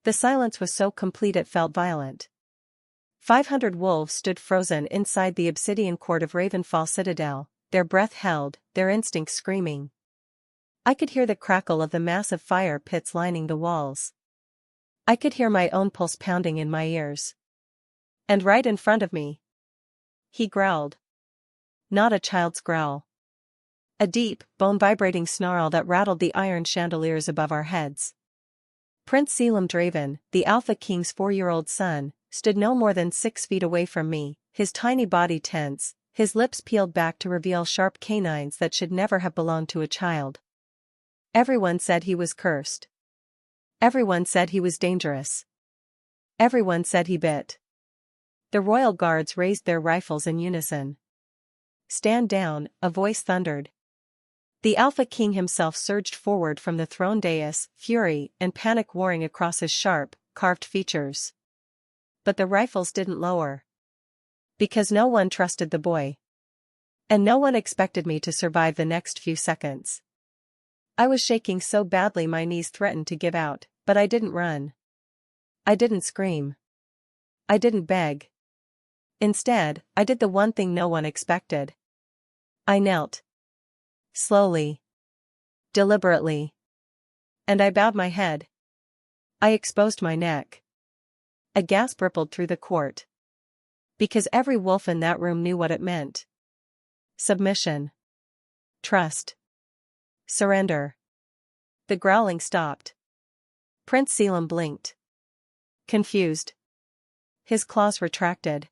The silence was so complete it felt violent. 500 wolves stood frozen inside the obsidian court of Ravenfall Citadel, their breath held, their instincts screaming. I could hear the crackle of the massive fire pits lining the walls. I could hear my own pulse pounding in my ears. And right in front of me, he growled. Not a child's growl. A deep, bone-vibrating snarl that rattled the iron chandeliers above our heads. Prince Selim Draven, the Alpha King's 4-year-old son, stood no more than 6 feet away from me, his tiny body tense, his lips peeled back to reveal sharp canines that should never have belonged to a child. Everyone said he was cursed. Everyone said he was dangerous. Everyone said he bit. The royal guards raised their rifles in unison. Stand down, a voice thundered. The Alpha King himself surged forward from the throne dais, fury and panic warring across his sharp, carved features. But the rifles didn't lower. Because no one trusted the boy. And no one expected me to survive the next few seconds. I was shaking so badly my knees threatened to give out, but I didn't run. I didn't scream. I didn't beg. Instead, I did the one thing no one expected. I knelt. Slowly. Deliberately. And I bowed my head. I exposed my neck. A gasp rippled through the court. Because every wolf in that room knew what it meant. Submission. Trust. Surrender. The growling stopped. Prince Selim blinked. Confused. His claws retracted.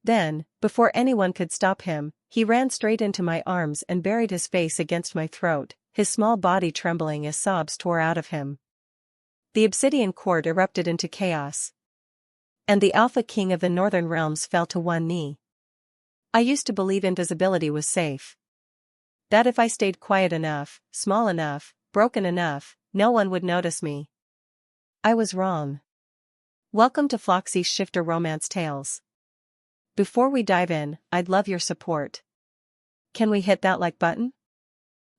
Then, before anyone could stop him, he ran straight into my arms and buried his face against my throat, his small body trembling as sobs tore out of him. The obsidian court erupted into chaos. And the Alpha King of the Northern Realms fell to one knee. I used to believe invisibility was safe. That if I stayed quiet enough, small enough, broken enough, no one would notice me. I was wrong. Welcome to Floxy's Shifter Romance Tales. Before we dive in, I'd love your support. Can we hit that like button?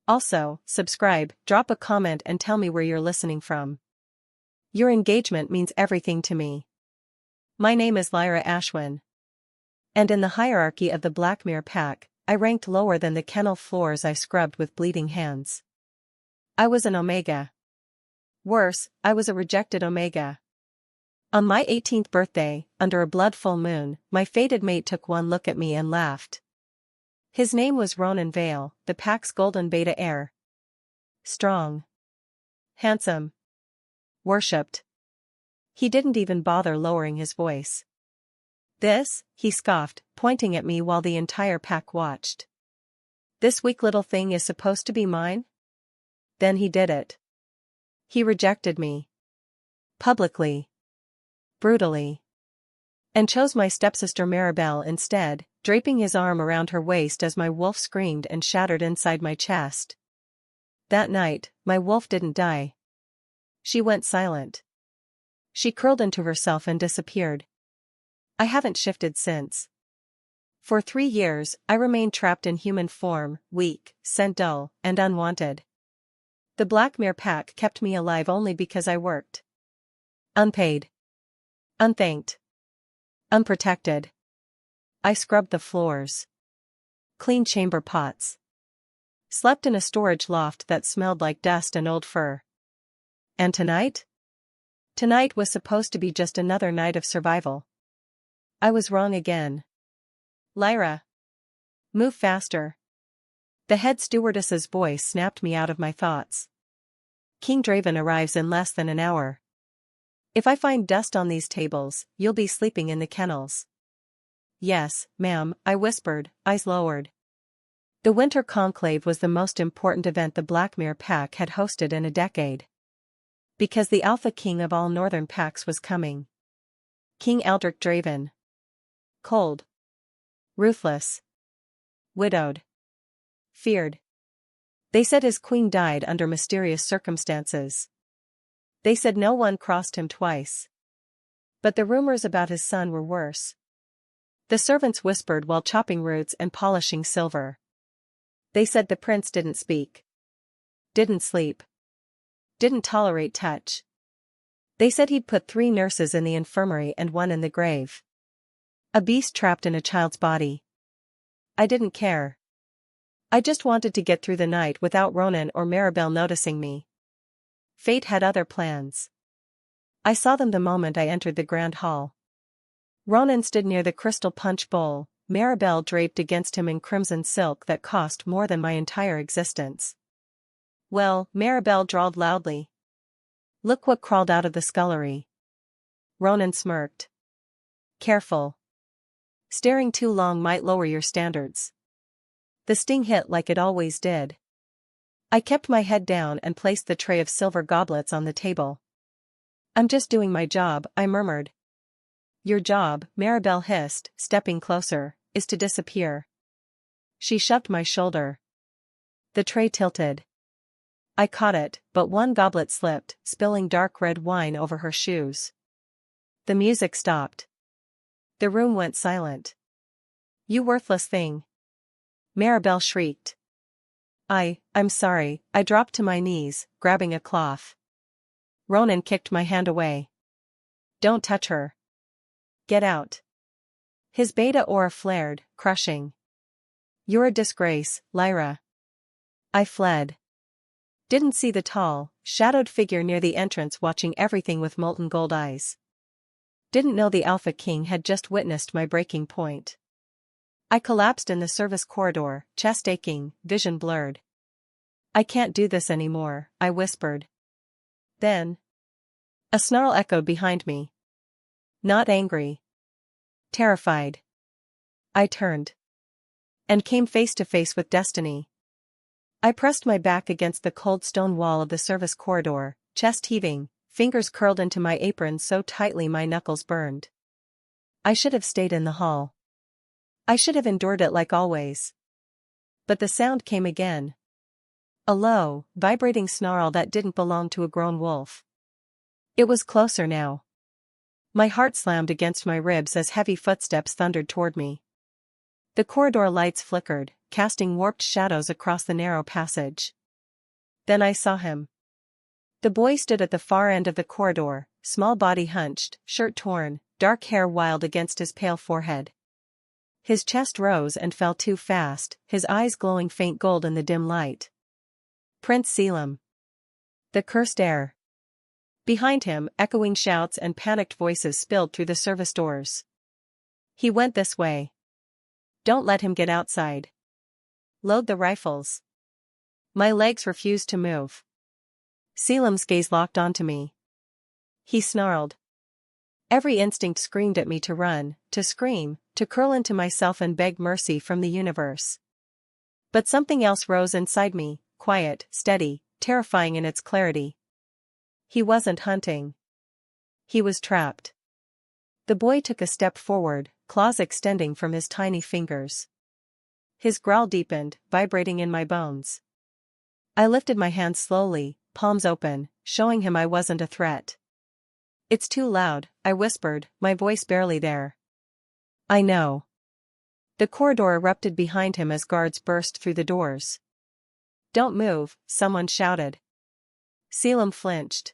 Also, subscribe, drop a comment and tell me where you're listening from. Your engagement means everything to me. My name is Lyra Ashwin. And in the hierarchy of the Blackmere Pack, I ranked lower than the kennel floors I scrubbed with bleeding hands. I was an Omega. Worse, I was a rejected Omega. On my 18th birthday, under a blood full moon, my fated mate took one look at me and laughed. His name was Ronan Vale, the Pack's golden beta heir. Strong. Handsome. Worshipped. He didn't even bother lowering his voice. This, he scoffed, pointing at me while the entire pack watched. This weak little thing is supposed to be mine? Then he did it. He rejected me. Publicly. Brutally. And chose my stepsister Maribel instead, draping his arm around her waist as my wolf screamed and shattered inside my chest. That night, my wolf didn't die. She went silent. She curled into herself and disappeared. I haven't shifted since. For 3 years, I remained trapped in human form, weak, scent dull, and unwanted. The Blackmere Pack kept me alive only because I worked. Unpaid. Unthanked. Unprotected. I scrubbed the floors. Cleaned chamber pots. Slept in a storage loft that smelled like dust and old fur. And tonight? Tonight was supposed to be just another night of survival. I was wrong again. Lyra. Move faster. The head stewardess's voice snapped me out of my thoughts. King Draven arrives in less than an hour. If I find dust on these tables, you'll be sleeping in the kennels. Yes, ma'am, I whispered, eyes lowered. The Winter Conclave was the most important event the Blackmere Pack had hosted in a decade. Because the Alpha King of all Northern Packs was coming. King Eldrick Draven. Cold. Ruthless. Widowed. Feared. They said his queen died under mysterious circumstances. They said no one crossed him twice. But the rumors about his son were worse. The servants whispered while chopping roots and polishing silver. They said the prince didn't speak. Didn't sleep. Didn't tolerate touch. They said he'd put 3 nurses in the infirmary and 1 in the grave. A beast trapped in a child's body. I didn't care. I just wanted to get through the night without Ronan or Maribel noticing me. Fate had other plans. I saw them the moment I entered the grand hall. Ronan stood near the crystal punch bowl, Maribel draped against him in crimson silk that cost more than my entire existence. Well, Maribel drawled loudly. Look what crawled out of the scullery. Ronan smirked. Careful. Staring too long might lower your standards. The sting hit like it always did. I kept my head down and placed the tray of silver goblets on the table. I'm just doing my job, I murmured. Your job, Maribel hissed, stepping closer, is to disappear. She shoved my shoulder. The tray tilted. I caught it, but one goblet slipped, spilling dark red wine over her shoes. The music stopped. The room went silent. You worthless thing. Maribel shrieked. I'm sorry, I dropped to my knees, grabbing a cloth. Ronan kicked my hand away. Don't touch her. Get out. His beta aura flared, crushing. You're a disgrace, Lyra. I fled. Didn't see the tall, shadowed figure near the entrance watching everything with molten gold eyes. Didn't know the Alpha King had just witnessed my breaking point. I collapsed in the service corridor, chest aching, vision blurred. I can't do this anymore, I whispered. Then. A snarl echoed behind me. Not angry. Terrified. I turned. And came face to face with destiny. I pressed my back against the cold stone wall of the service corridor, chest heaving, fingers curled into my apron so tightly my knuckles burned. I should have stayed in the hall. I should have endured it like always. But the sound came again. A low, vibrating snarl that didn't belong to a grown wolf. It was closer now. My heart slammed against my ribs as heavy footsteps thundered toward me. The corridor lights flickered, casting warped shadows across the narrow passage. Then I saw him. The boy stood at the far end of the corridor, small body hunched, shirt torn, dark hair wild against his pale forehead. His chest rose and fell too fast, his eyes glowing faint gold in the dim light. Prince Selim. The cursed heir. Behind him, echoing shouts and panicked voices spilled through the service doors. He went this way. Don't let him get outside. Load the rifles. My legs refused to move. Selim's gaze locked onto me. He snarled. Every instinct screamed at me to run, to scream, to curl into myself and beg mercy from the universe. But something else rose inside me, quiet, steady, terrifying in its clarity. He wasn't hunting. He was trapped. The boy took a step forward, claws extending from his tiny fingers. His growl deepened, vibrating in my bones. I lifted my hands slowly, palms open, showing him I wasn't a threat. It's too loud, I whispered, my voice barely there. I know. The corridor erupted behind him as guards burst through the doors. Don't move, someone shouted. Selim flinched.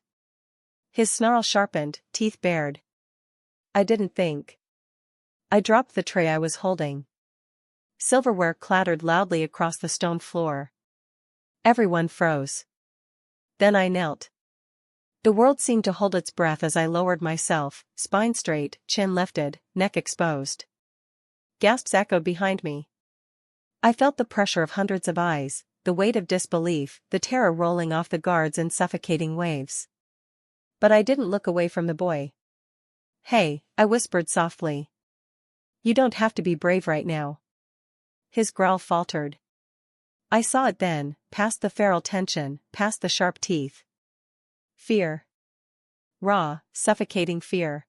His snarl sharpened, teeth bared. I didn't think. I dropped the tray I was holding. Silverware clattered loudly across the stone floor. Everyone froze. Then I knelt. The world seemed to hold its breath as I lowered myself, spine straight, chin lifted, neck exposed. Gasps echoed behind me. I felt the pressure of hundreds of eyes, the weight of disbelief, the terror rolling off the guards in suffocating waves. But I didn't look away from the boy. Hey, I whispered softly. You don't have to be brave right now. His growl faltered. I saw it then, past the feral tension, past the sharp teeth. Fear. Raw, suffocating fear.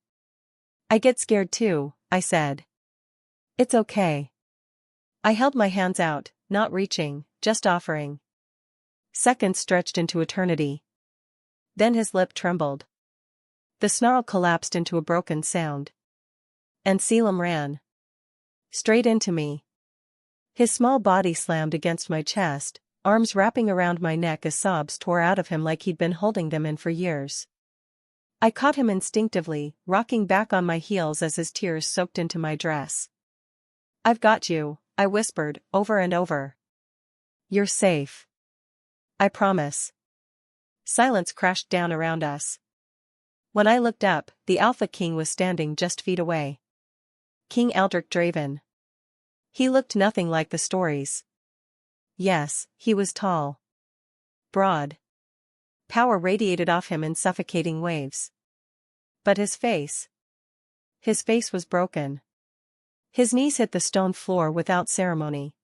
I get scared too, I said. It's okay. I held my hands out, not reaching, just offering. Seconds stretched into eternity. Then his lip trembled. The snarl collapsed into a broken sound. And Selim ran. Straight into me. His small body slammed against my chest, arms wrapping around my neck as sobs tore out of him like he'd been holding them in for years. I caught him instinctively, rocking back on my heels as his tears soaked into my dress. "I've got you," I whispered, over and over. "You're safe. I promise." Silence crashed down around us. When I looked up, the Alpha King was standing just feet away. King Eldrick Draven. He looked nothing like the stories. Yes, he was tall. Broad. Power radiated off him in suffocating waves. But his face was broken. His knees hit the stone floor without ceremony.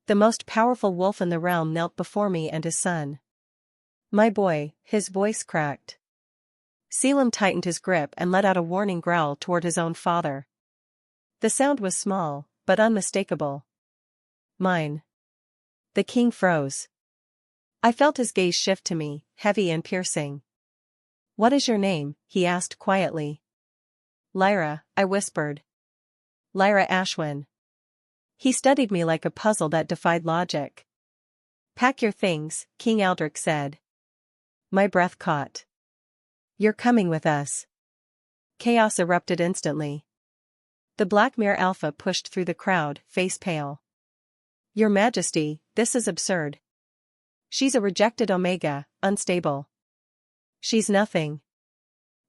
The most powerful wolf in the realm knelt before me and his son. "My boy," his voice cracked. Selim tightened his grip and let out a warning growl toward his own father. The sound was small, but unmistakable. "Mine." The king froze. I felt his gaze shift to me, heavy and piercing. "What is your name?" he asked quietly. "Lyra," I whispered. "Lyra Ashwin." He studied me like a puzzle that defied logic. "Pack your things," King Eldrick said. My breath caught. "You're coming with us." Chaos erupted instantly. The Black Mare Alpha pushed through the crowd, face pale. "Your Majesty, this is absurd. She's a rejected Omega, unstable." "She's nothing."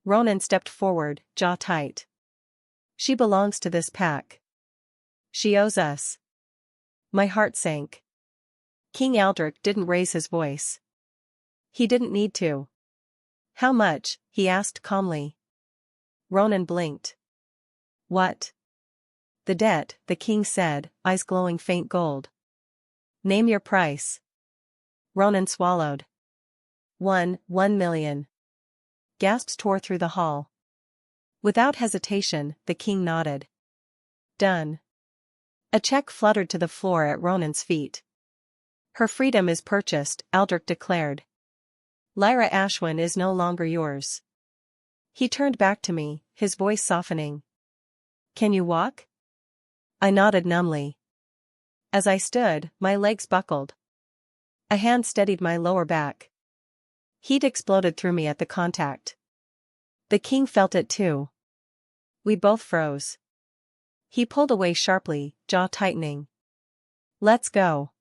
Ronan stepped forward, jaw tight. "She belongs to this pack. She owes us." My heart sank. King Eldrick didn't raise his voice. He didn't need to. "How much?" he asked calmly. Ronan blinked. "What?" "The debt," the king said, eyes glowing faint gold. "Name your price." Ronan swallowed. 1 million. Gasps tore through the hall. Without hesitation, the king nodded. "Done." A check fluttered to the floor at Ronan's feet. "Her freedom is purchased," Eldrick declared. "Lyra Ashwin is no longer yours." He turned back to me, his voice softening. "Can you walk?" I nodded numbly. As I stood, my legs buckled. A hand steadied my lower back. Heat exploded through me at the contact. The king felt it too. We both froze. He pulled away sharply, jaw tightening. "Let's go."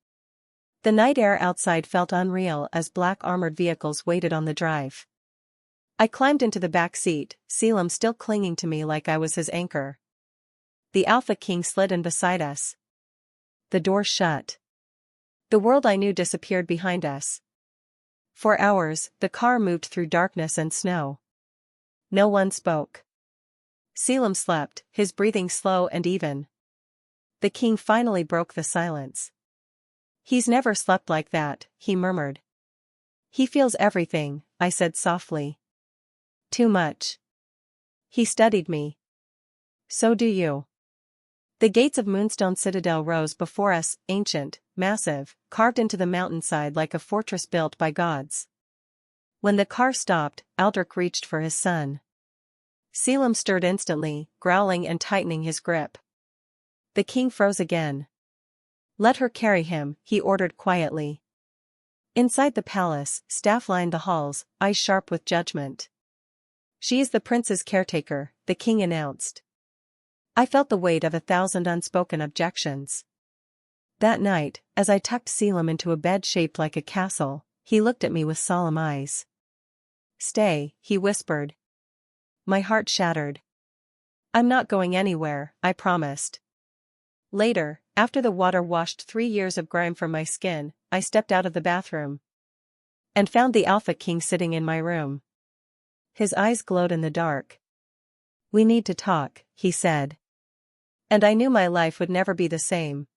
The night air outside felt unreal as black armored vehicles waited on the drive. I climbed into the back seat, Selim still clinging to me like I was his anchor. The Alpha King slid in beside us. The door shut. The world I knew disappeared behind us. For hours, the car moved through darkness and snow. No one spoke. Selim slept, his breathing slow and even. The king finally broke the silence. "He's never slept like that," he murmured. "He feels everything," I said softly. "Too much." He studied me. "So do you." The gates of Moonstone Citadel rose before us, ancient, massive, carved into the mountainside like a fortress built by gods. When the car stopped, Eldrick reached for his son. Selim stirred instantly, growling and tightening his grip. The king froze again. "Let her carry him," he ordered quietly. Inside the palace, staff lined the halls, eyes sharp with judgment. "She is the prince's caretaker," the king announced. I felt the weight of 1,000 unspoken objections. That night, as I tucked Selim into a bed shaped like a castle, he looked at me with solemn eyes. "Stay," he whispered. My heart shattered. "I'm not going anywhere," I promised. Later, after the water washed 3 years of grime from my skin, I stepped out of the bathroom. And found the Alpha King sitting in my room. His eyes glowed in the dark. "We need to talk," he said. And I knew my life would never be the same.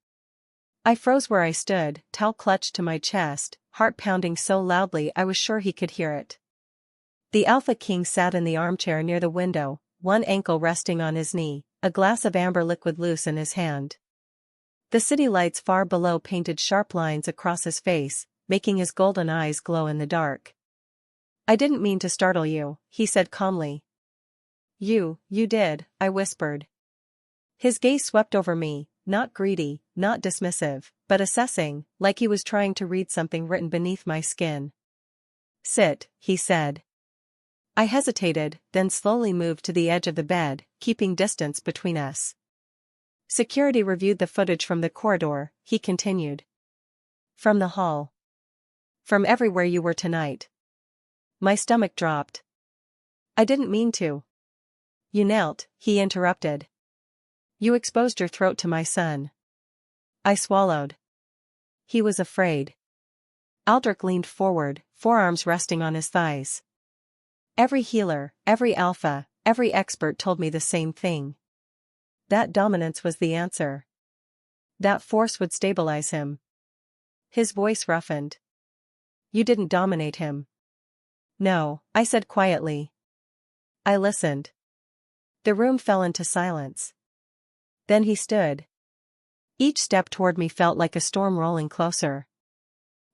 I froze where I stood, towel clutched to my chest, heart pounding so loudly I was sure he could hear it. The Alpha King sat in the armchair near the window, one ankle resting on his knee, a glass of amber liquid loose in his hand. The city lights far below painted sharp lines across his face, making his golden eyes glow in the dark. "I didn't mean to startle you," he said calmly. You did," I whispered. His gaze swept over me, not greedy, not dismissive, but assessing, like he was trying to read something written beneath my skin. "Sit," he said. I hesitated, then slowly moved to the edge of the bed, keeping distance between us. Security reviewed the footage from the corridor, he continued. From the hall. From everywhere you were tonight. My stomach dropped. I didn't mean to. You knelt, he interrupted. You exposed your throat to my son. I swallowed. He was afraid. Aldrich leaned forward, forearms resting on his thighs. Every healer, every alpha, every expert told me the same thing. That dominance was the answer. That force would stabilize him. His voice roughened. You didn't dominate him. No, I said quietly. I listened. The room fell into silence. Then he stood. Each step toward me felt like a storm rolling closer.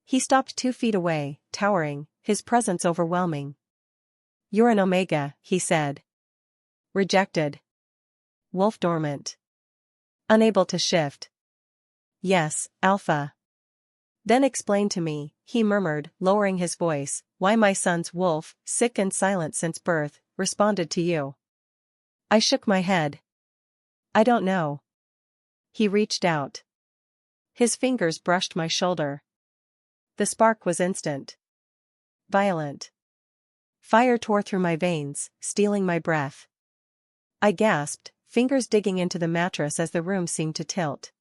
He stopped 2 feet away, towering, his presence overwhelming. You're an Omega, he said. Rejected. Wolf dormant. Unable to shift. Yes, Alpha. Then explain to me, he murmured, lowering his voice, why my son's wolf, sick and silent since birth, responded to you. I shook my head. I don't know. He reached out. His fingers brushed my shoulder. The spark was instant. Violent. Fire tore through my veins, stealing my breath. I gasped, fingers digging into the mattress as the room seemed to tilt.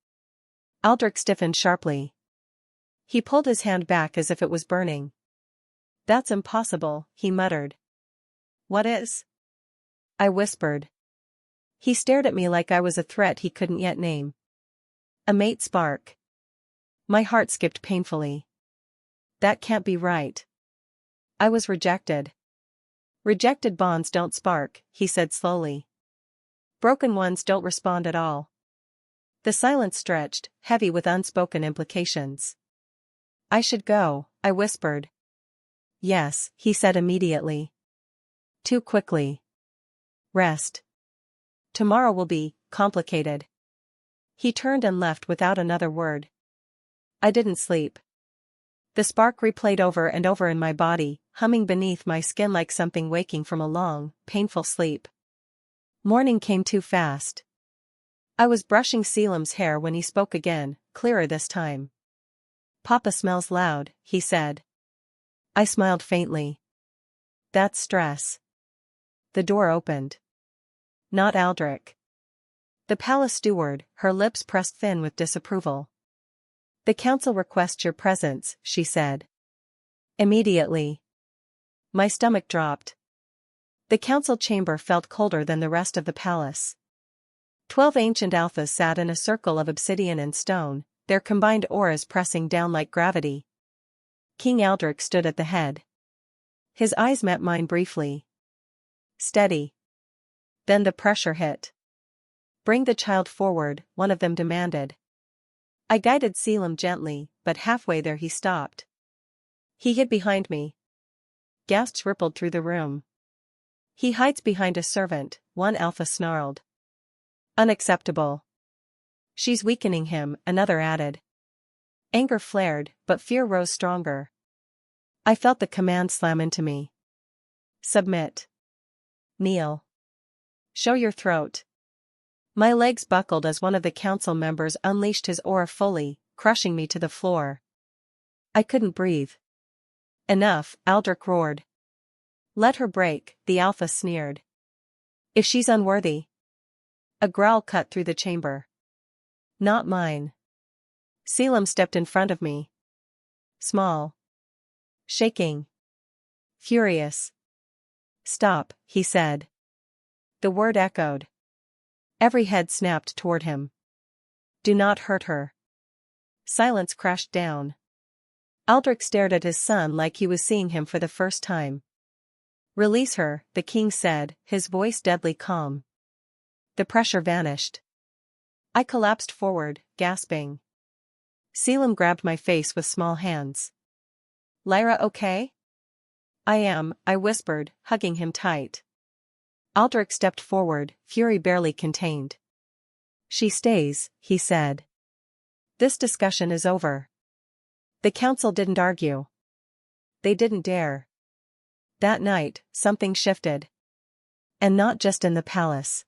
Aldrich stiffened sharply. He pulled his hand back as if it was burning. That's impossible, he muttered. What is? I whispered. He stared at me like I was a threat he couldn't yet name. A mate spark. My heart skipped painfully. That can't be right. I was rejected. Rejected bonds don't spark, he said slowly. Broken ones don't respond at all. The silence stretched, heavy with unspoken implications. I should go, I whispered. Yes, he said immediately. Too quickly. Rest. Tomorrow will be complicated. He turned and left without another word. I didn't sleep. The spark replayed over and over in my body, humming beneath my skin like something waking from a long, painful sleep. Morning came too fast. I was brushing Selim's hair when he spoke again, clearer this time. Papa smells loud, he said. I smiled faintly. That's stress. The door opened. Not Aldrich. The palace steward, her lips pressed thin with disapproval. The council requests your presence, she said. Immediately. My stomach dropped. The council chamber felt colder than the rest of the palace. 12 ancient alphas sat in a circle of obsidian and stone, their combined auras pressing down like gravity. King Aldrich stood at the head. His eyes met mine briefly. Steady. Then the pressure hit. Bring the child forward, one of them demanded. I guided Selim gently, but halfway there he stopped. He hid behind me. Gasps rippled through the room. He hides behind a servant, one alpha snarled. Unacceptable. She's weakening him, another added. Anger flared, but fear rose stronger. I felt the command slam into me. Submit. Kneel. Show your throat. My legs buckled as one of the council members unleashed his aura fully, crushing me to the floor. I couldn't breathe. Enough, Aldrich roared. Let her break, the alpha sneered. If she's unworthy. A growl cut through the chamber. Not mine. Selim stepped in front of me. Small. Shaking. Furious. Stop, he said. The word echoed. Every head snapped toward him. Do not hurt her. Silence crashed down. Aldrich stared at his son like he was seeing him for the first time. Release her, the king said, his voice deadly calm. The pressure vanished. I collapsed forward, gasping. Selim grabbed my face with small hands. Lyra okay? I am, I whispered, hugging him tight. Aldrich stepped forward, fury barely contained. She stays, he said. This discussion is over. The council didn't argue. They didn't dare. That night, something shifted. And not just in the palace.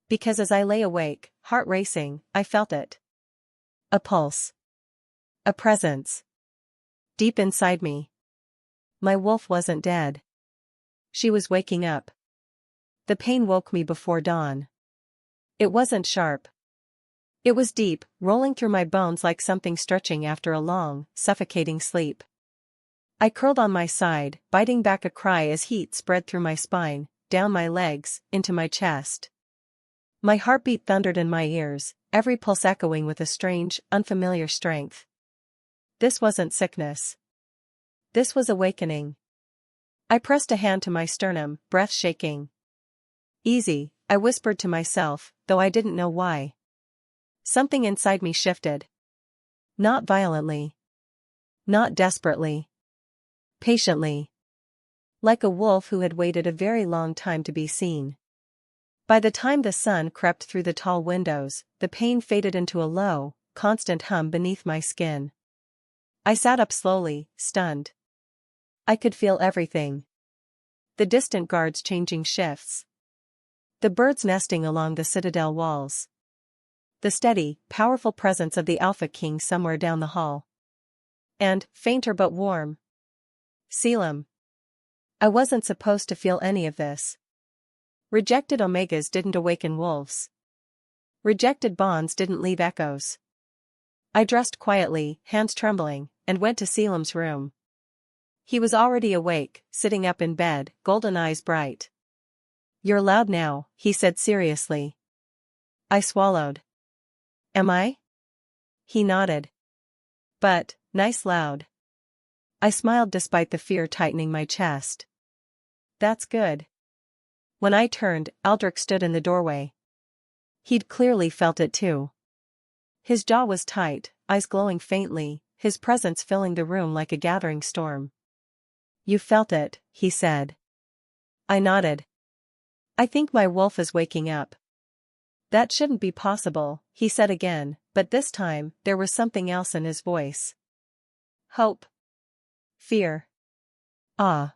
Because as I lay awake, heart racing, I felt it. A pulse. A presence. Deep inside me. My wolf wasn't dead. She was waking up. The pain woke me before dawn. It wasn't sharp. It was deep, rolling through my bones like something stretching after a long, suffocating sleep. I curled on my side, biting back a cry as heat spread through my spine, down my legs, into my chest. My heartbeat thundered in my ears, every pulse echoing with a strange, unfamiliar strength. This wasn't sickness. This was awakening. I pressed a hand to my sternum, breath shaking. Easy, I whispered to myself, though I didn't know why. Something inside me shifted. Not violently. Not desperately. Patiently. Like a wolf who had waited a very long time to be seen. By the time the sun crept through the tall windows, the pain faded into a low, constant hum beneath my skin. I sat up slowly, stunned. I could feel everything. The distant guards changing shifts. The birds nesting along the citadel walls. The steady, powerful presence of the Alpha King somewhere down the hall. And, fainter but warm. Selim. I wasn't supposed to feel any of this. Rejected Omegas didn't awaken wolves. Rejected bonds didn't leave echoes. I dressed quietly, hands trembling, and went to Selim's room. He was already awake, sitting up in bed, golden eyes bright. "You're loud now," he said seriously. I swallowed. "Am I?" He nodded. "But, nice loud." I smiled despite the fear tightening my chest. "That's good." When I turned, Aldrich stood in the doorway. He'd clearly felt it too. His jaw was tight, eyes glowing faintly, his presence filling the room like a gathering storm. "You felt it," he said. I nodded. "I think my wolf is waking up." "That shouldn't be possible," he said again, but this time, there was something else in his voice. Hope. Fear. Awe.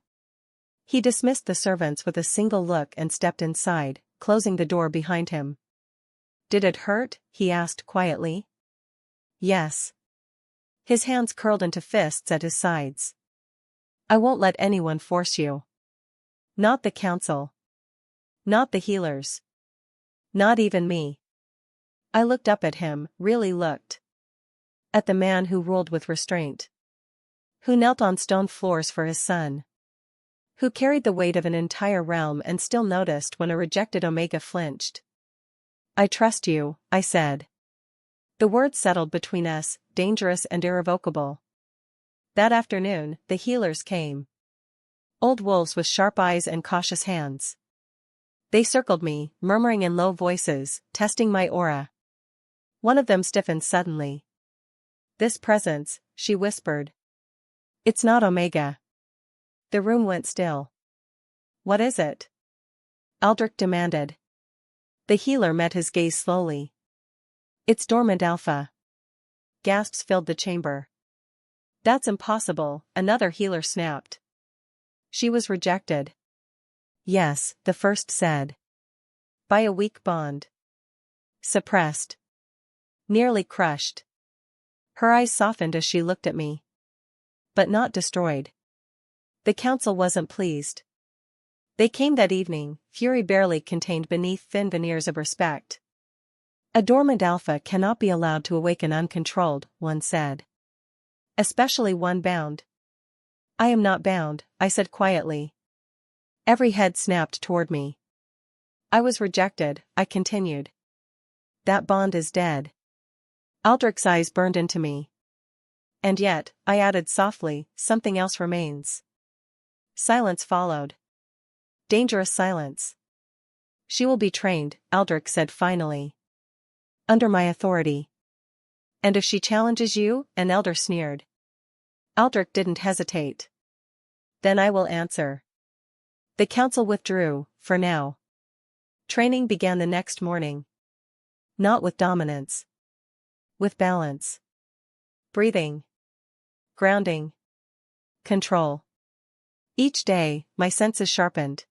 He dismissed the servants with a single look and stepped inside, closing the door behind him. "Did it hurt?" he asked quietly. "Yes." His hands curled into fists at his sides. "I won't let anyone force you. Not the council. Not the healers. Not even me." I looked up at him, really looked. At the man who ruled with restraint. Who knelt on stone floors for his son. Who carried the weight of an entire realm and still noticed when a rejected Omega flinched. "I trust you," I said. The words settled between us, dangerous and irrevocable. That afternoon, the healers came. Old wolves with sharp eyes and cautious hands. They circled me, murmuring in low voices, testing my aura. One of them stiffened suddenly. "This presence," she whispered. "It's not Omega." The room went still. "What is it?" Aldrich demanded. The healer met his gaze slowly. "It's dormant Alpha." Gasps filled the chamber. "That's impossible," another healer snapped. "She was rejected." "Yes," the first said. "By a weak bond. Suppressed. Nearly crushed." Her eyes softened as she looked at me. "But not destroyed." The council wasn't pleased. They came that evening, fury barely contained beneath thin veneers of respect. "A dormant Alpha cannot be allowed to awaken uncontrolled," one said. "Especially one bound." "I am not bound," I said quietly. Every head snapped toward me. "I was rejected," I continued. "That bond is dead." Aldrich's eyes burned into me. "And yet," I added softly, "something else remains." Silence followed. Dangerous silence. "She will be trained," Aldrich said finally. "Under my authority." "And if she challenges you?" an elder sneered. Aldrich didn't hesitate. "Then I will answer." The council withdrew, for now. Training began the next morning. Not with dominance. With balance. Breathing. Grounding. Control. Each day, my senses sharpened.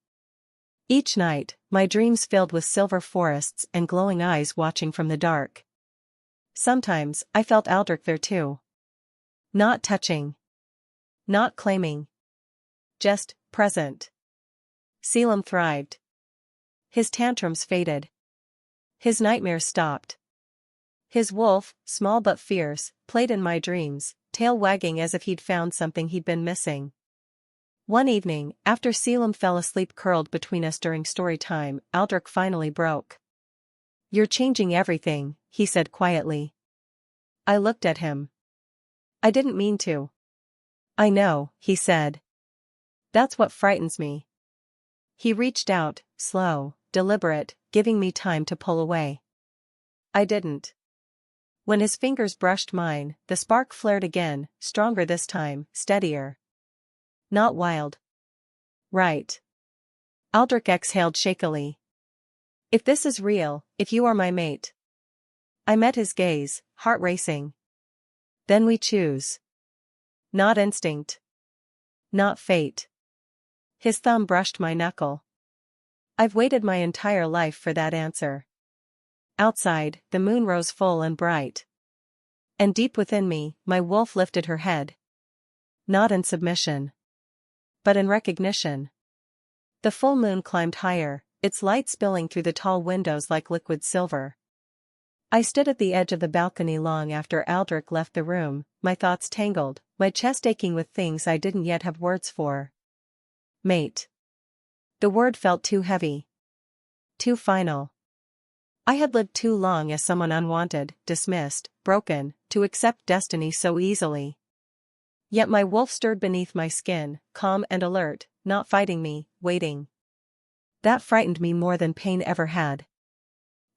Each night, my dreams filled with silver forests and glowing eyes watching from the dark. Sometimes, I felt Aldrich there too. Not touching. Not claiming. Just, present. Selim thrived. His tantrums faded. His nightmares stopped. His wolf, small but fierce, played in my dreams, tail wagging as if he'd found something he'd been missing. One evening, after Selim fell asleep curled between us during story time, Aldrich finally broke. "You're changing everything," he said quietly. I looked at him. "I didn't mean to." "I know," he said. "That's what frightens me." He reached out, slow, deliberate, giving me time to pull away. I didn't. When his fingers brushed mine, the spark flared again, stronger this time, steadier. Not wild. Right. Aldrich exhaled shakily. "If this is real, if you are my mate." I met his gaze, heart racing. "Then we choose. Not instinct. Not fate." His thumb brushed my knuckle. "I've waited my entire life for that answer." Outside, the moon rose full and bright. And deep within me, my wolf lifted her head. Not in submission, but in recognition. The full moon climbed higher, its light spilling through the tall windows like liquid silver. I stood at the edge of the balcony long after Aldrich left the room, my thoughts tangled, my chest aching with things I didn't yet have words for. Mate. The word felt too heavy. Too final. I had lived too long as someone unwanted, dismissed, broken, to accept destiny so easily. Yet my wolf stirred beneath my skin, calm and alert, not fighting me, waiting. That frightened me more than pain ever had.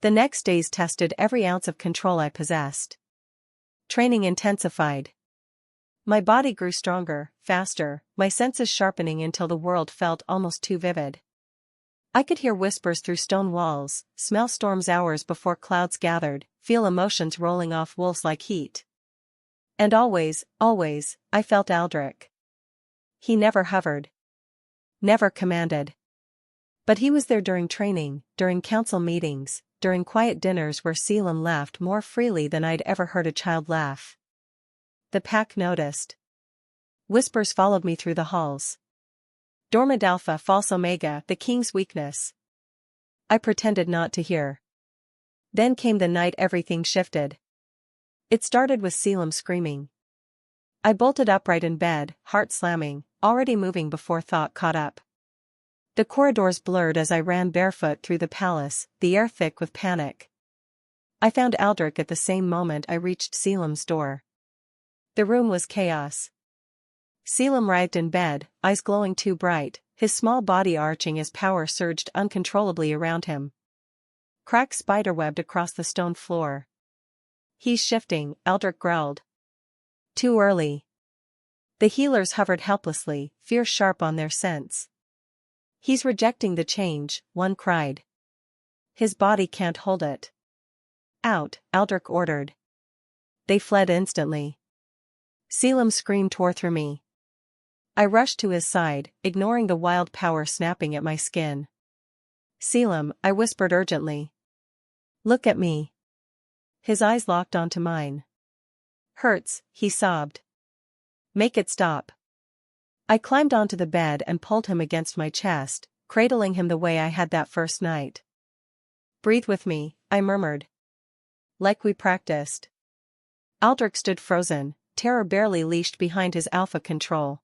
The next days tested every ounce of control I possessed. Training intensified. My body grew stronger, faster, my senses sharpening until the world felt almost too vivid. I could hear whispers through stone walls, smell storms hours before clouds gathered, feel emotions rolling off wolves like heat. And always, always, I felt Aldrich. He never hovered. Never commanded. But he was there during training, during council meetings, during quiet dinners where Selim laughed more freely than I'd ever heard a child laugh. The pack noticed. Whispers followed me through the halls. Dormid Alpha False Omega, the king's weakness. I pretended not to hear. Then came the night everything shifted. It started with Selim screaming. I bolted upright in bed, heart slamming, already moving before thought caught up. The corridors blurred as I ran barefoot through the palace, the air thick with panic. I found Aldrich at the same moment I reached Selim's door. The room was chaos. Selim writhed in bed, eyes glowing too bright, his small body arching as power surged uncontrollably around him. Cracks spiderwebbed across the stone floor. "He's shifting," Aldrich growled. "Too early." The healers hovered helplessly, fear sharp on their scents. "He's rejecting the change," one cried. "His body can't hold it." "Out," Aldrich ordered. They fled instantly. Selim's scream tore through me. I rushed to his side, ignoring the wild power snapping at my skin. "Selim," I whispered urgently. "Look at me." His eyes locked onto mine. "Hurts," he sobbed. "Make it stop." I climbed onto the bed and pulled him against my chest, cradling him the way I had that first night. "Breathe with me," I murmured. "Like we practiced." Aldrich stood frozen, terror barely leashed behind his alpha control.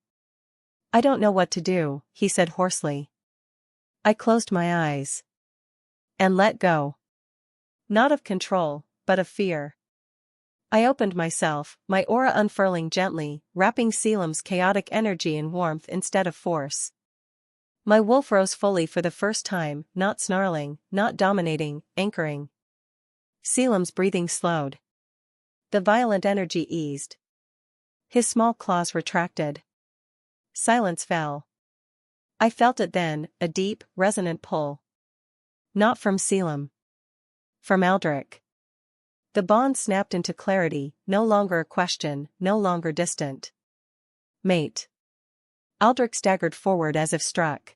"I don't know what to do," he said hoarsely. I closed my eyes. And let go. Not of control, but of fear. I opened myself, my aura unfurling gently, wrapping Selim's chaotic energy in warmth instead of force. My wolf rose fully for the first time, not snarling, not dominating, anchoring. Selim's breathing slowed. The violent energy eased. His small claws retracted. Silence fell. I felt it then, a deep, resonant pull. Not from Selim. From Aldrich. The bond snapped into clarity, no longer a question, no longer distant. "Mate." Aldrich staggered forward as if struck.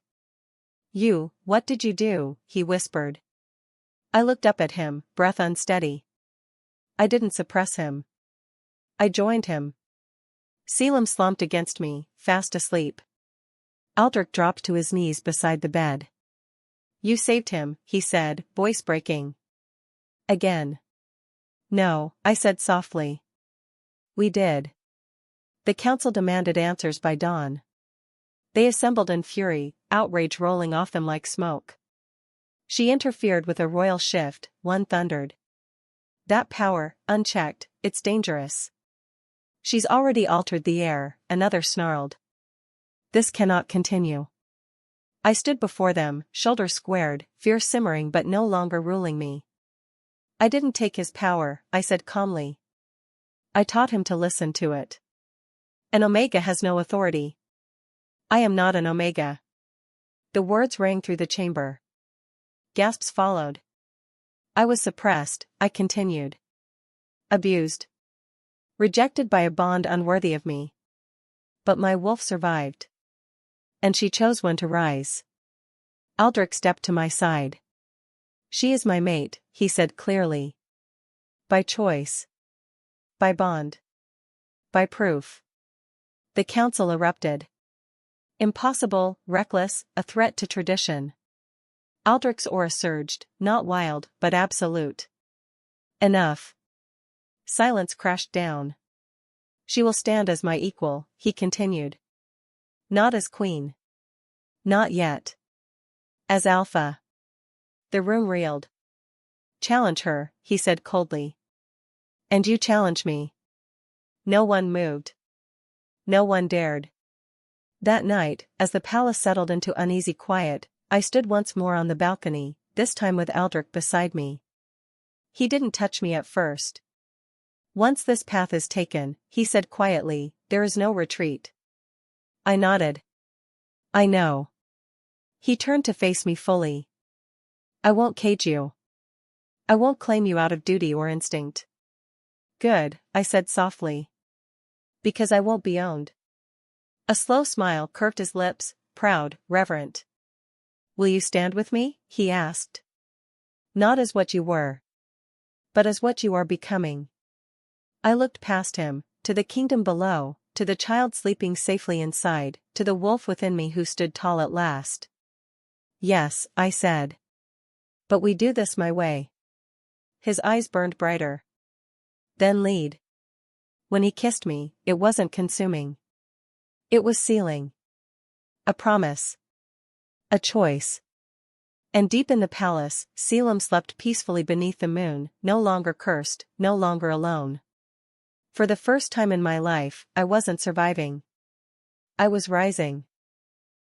What did you do?" he whispered. I looked up at him, breath unsteady. I didn't suppress him. I joined him. Selim slumped against me, fast asleep. Aldrich dropped to his knees beside the bed. "You saved him," he said, voice breaking. "Again." "No," I said softly. "We did." The council demanded answers by dawn. They assembled in fury, outrage rolling off them like smoke. "She interfered with a royal shift," one thundered. "That power, unchecked, it's dangerous." "She's already altered the air," another snarled. "This cannot continue." I stood before them, shoulders squared, fear simmering but no longer ruling me. "I didn't take his power," I said calmly. "I taught him to listen to it. An Omega has no authority." "I am not an Omega." The words rang through the chamber. Gasps followed. I was suppressed, I continued. Abused. Rejected by a bond unworthy of me. But my wolf survived. And she chose when to rise. Aldrich stepped to my side. "She is my mate," he said clearly. "By choice. By bond. By proof." The council erupted. "Impossible, reckless, a threat to tradition." Aldrich's aura surged, not wild, but absolute. "Enough." Silence crashed down. "She will stand as my equal," he continued. "Not as queen. Not yet. As alpha." The room reeled. "Challenge her," he said coldly. "And you challenge me." No one moved. No one dared. That night, as the palace settled into uneasy quiet, I stood once more on the balcony, this time with Aldrich beside me. He didn't touch me at first. "Once this path is taken," he said quietly, "there is no retreat." I nodded. "I know." He turned to face me fully. "I won't cage you. I won't claim you out of duty or instinct." "Good," I said softly. "Because I won't be owned." A slow smile curved his lips, proud, reverent. "Will you stand with me?" he asked. "Not as what you were. But as what you are becoming." I looked past him, to the kingdom below, to the child sleeping safely inside, to the wolf within me who stood tall at last. "Yes," I said. "But we do this my way." His eyes burned brighter. "Then lead." When he kissed me, it wasn't consuming. It was sealing. A promise. A choice. And deep in the palace, Selim slept peacefully beneath the moon, no longer cursed, no longer alone. For the first time in my life, I wasn't surviving. I was rising.